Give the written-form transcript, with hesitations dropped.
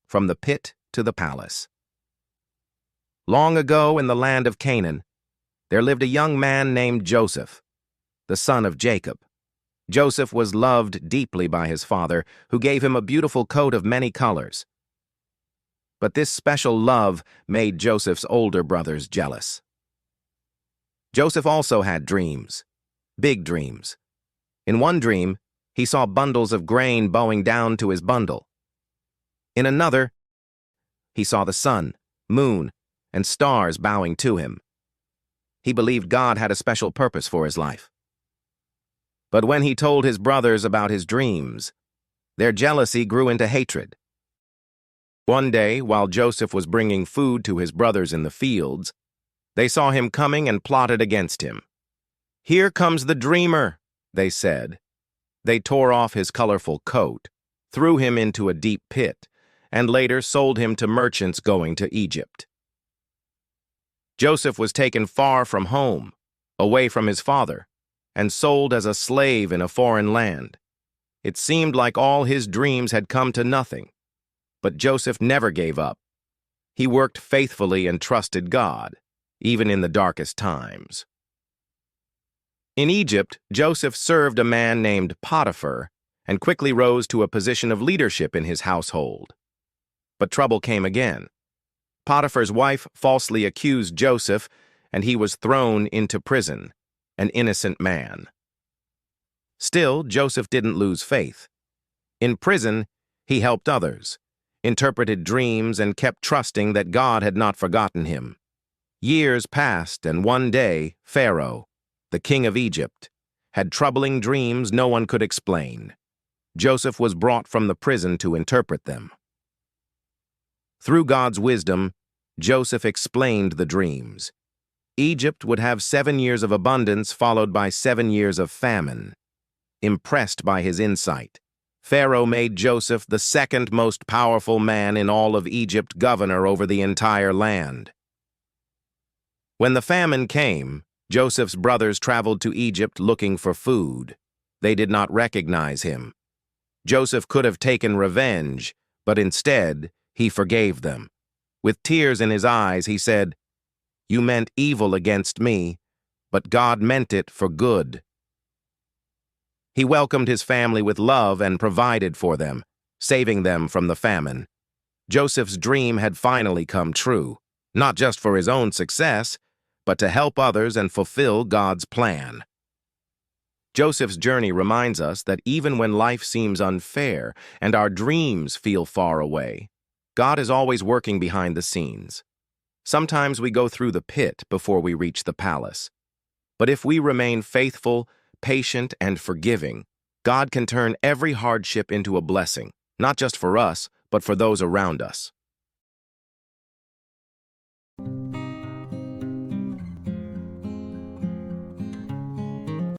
from the pit to the palace. Long ago in the land of Canaan, there lived a young man named Joseph, the son of Jacob. Joseph was loved deeply by his father, who gave him a beautiful coat of many colors. But this special love made Joseph's older brothers jealous. Joseph also had dreams, big dreams. In one dream, he saw bundles of grain bowing down to his bundle. In another, he saw the sun, moon, and stars bowing to him. He believed God had a special purpose for his life. But when he told his brothers about his dreams, their jealousy grew into hatred. One day, while Joseph was bringing food to his brothers in the fields, they saw him coming and plotted against him. "Here comes the dreamer," they said. They tore off his colorful coat, threw him into a deep pit, and later sold him to merchants going to Egypt. Joseph was taken far from home, away from his father, and sold as a slave in a foreign land. It seemed like all his dreams had come to nothing. But Joseph never gave up. He worked faithfully and trusted God, even in the darkest times. In Egypt, Joseph served a man named Potiphar and quickly rose to a position of leadership in his household. But trouble came again. Potiphar's wife falsely accused Joseph, and he was thrown into prison, an innocent man. Still, Joseph didn't lose faith. In prison, he helped others, interpreted dreams, and kept trusting that God had not forgotten him. Years passed, and one day, Pharaoh, the king of Egypt, had troubling dreams no one could explain. Joseph was brought from the prison to interpret them. Through God's wisdom, Joseph explained the dreams. Egypt would have 7 years of abundance followed by 7 years of famine. Impressed by his insight, Pharaoh made Joseph the second most powerful man in all of Egypt, governor over the entire land. When the famine came, Joseph's brothers traveled to Egypt looking for food. They did not recognize him. Joseph could have taken revenge, but instead, he forgave them. With tears in his eyes, he said, "You meant evil against me, but God meant it for good." He welcomed his family with love and provided for them, saving them from the famine. Joseph's dream had finally come true, not just for his own success, but to help others and fulfill God's plan. Joseph's journey reminds us that even when life seems unfair and our dreams feel far away, God is always working behind the scenes. Sometimes we go through the pit before we reach the palace. But if we remain faithful, patient, and forgiving, God can turn every hardship into a blessing, not just for us, but for those around us.